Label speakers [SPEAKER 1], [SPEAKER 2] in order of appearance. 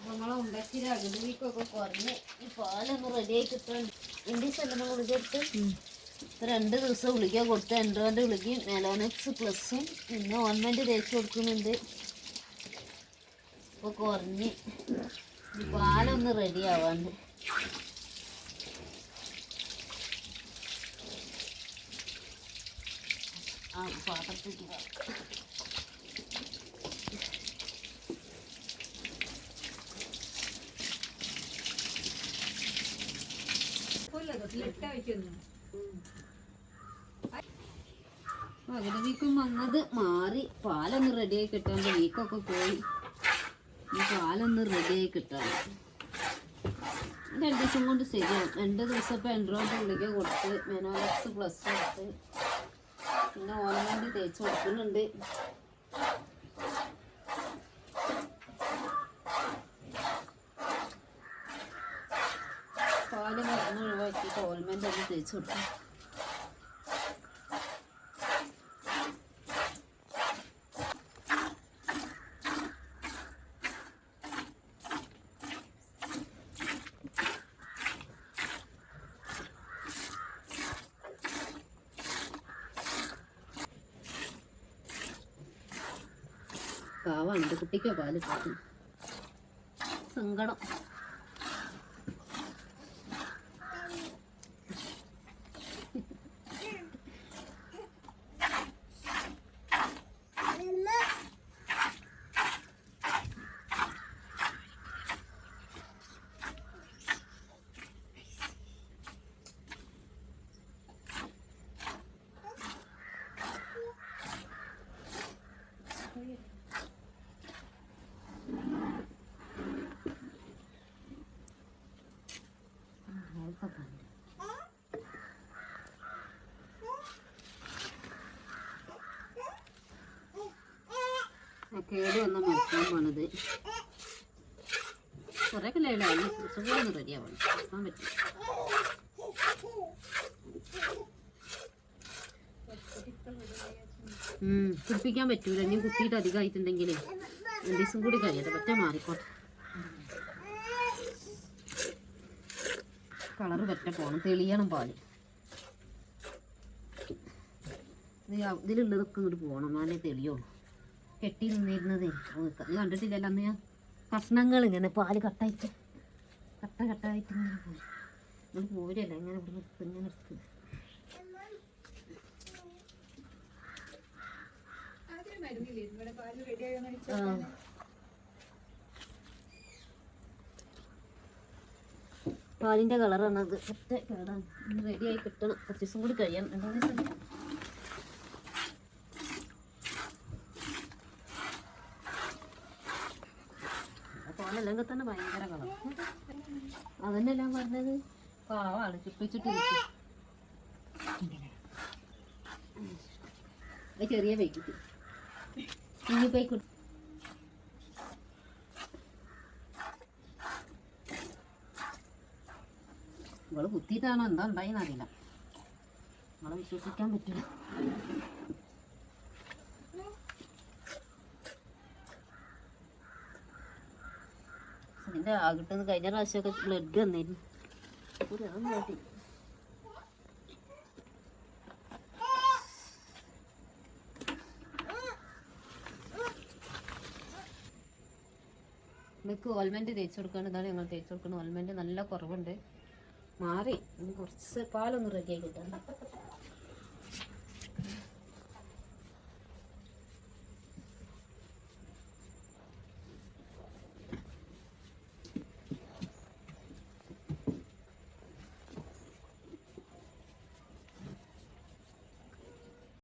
[SPEAKER 1] നമ്മളെ ഉണ്ടാക്കിയ അകലിക്കൊക്കെ കുറഞ്ഞ് ഈ പാലൊന്ന് റെഡിയായി കിട്ടാൻ ഇൻഡീസെല്ലാം ഗുളികെടുത്ത് 2 ദിവസം ഗുളിക കൊടുത്ത് എൻഡ്രോൻ്റെ ഗുളികയും മെലോനെക്സ് പ്ലസും പിന്നെ ഓൺമെൻറ്റ് തേച്ച് കൊടുക്കുന്നുണ്ട്. ഇപ്പോൾ കുറഞ്ഞ് പാലൊന്ന് റെഡി ആവാണ്ട് ആ പാത്രത്തേക്ക് പകുതി വീക്കം വന്നത് മാറി പാലൊന്ന് റെഡിയായി കിട്ടാൻ വീക്കൊക്കെ പോയി. ഈ പാലൊന്ന് റെഡിയായി കിട്ടാൻ 2 ദിവസം കൊണ്ട് ശരിയാവും. 2 ദിവസം ഇപ്പോൾ എൻഡ്രോയിഡ് ഗുളിക കൊടുത്ത് മെനോലെക്സ് പ്ലസ് കൊടുത്ത് പിന്നെ ഓൺമെൻറ്റ് തേച്ച് കൊടുക്കുന്നുണ്ട്. പാല് മരുന്ന് ഒഴിവാക്കിയിട്ട് ഓൾമെൻ്റ് ഒന്ന് തേച്ച് കൊടുക്കും. പാവാണ് എൻ്റെ കുട്ടിക്കോ പാല് കിട്ടും. സങ്കടം. കേട് വന്ന മരക്കാൻ പോണത് കുറേ ലേലാണ്. സുഖമൊന്നും റെഡിയാവണം, കൊടുക്കാൻ പറ്റും. കുടിപ്പിക്കാൻ പറ്റൂല. ഇനി കുത്തിയിട്ട് അധികമായിട്ടുണ്ടെങ്കിലേ 2 ദിവസം കൂടി കഴിയട്ടെ, പറ്റ മാറിക്കോട്ടെ. കളറ് പറ്റ പോണം, തെളിയണം പാല്. ഇതിലുള്ളതൊക്കെ ഇങ്ങോട്ട് പോകണം, എന്നാലേ തെളിയുള്ളൂ. കെട്ടി നിന്നിരുന്നതേ അത് കണ്ടിട്ടില്ലല്ലോ അന്ന്. ഞാൻ കഷ്ണങ്ങൾ ഇങ്ങനെ പാല് കട്ടായിട്ട് ഇങ്ങനെ പോയി. നമ്മൾ പോരല്ല ഇങ്ങനെ ഇവിടെ ഇങ്ങനെ എടുത്ത് പാലിൻ്റെ കളറാണ് അത്. ഒറ്റ കേടാണ്. റെഡിയായി കിട്ടണം. 10 ദിവസം കൂടി കഴിയണം. 2 ദിവസം പാലെല്ലാം തന്നെ ഭയങ്കര കളർ. അതന്നെല്ലാം പറഞ്ഞത് പാവാണ്. ചുപ്പിച്ചിട്ട് ചെറിയ പൈക്കിട്ട് ഇനി പൈക്കിട്ട് ഇവള് കുത്തിയിട്ടാണോ എന്താ ഉണ്ടായിന്ന് അറിയില്ല. നമ്മളെ വിശ്വസിക്കാൻ പറ്റില്ല. ഇതിൻ്റെ ആകിട്ടെന്ന് കഴിഞ്ഞ പ്രാവശ്യമൊക്കെ ബ്ലഡ് വന്നിരുന്നു. നമുക്ക് ഓൾമെൻറ്റ് തേച്ച് കൊടുക്കുകയാണ്. ഇതാണ് ഞങ്ങൾ തേച്ച് കൊടുക്കുന്നത്. ഓൾമെൻറ്റ് നല്ല കുറവുണ്ട്, മാറി. കുറച്ച് പാലൊന്ന് റെഡിയാക്കി കിട്ടാൻ.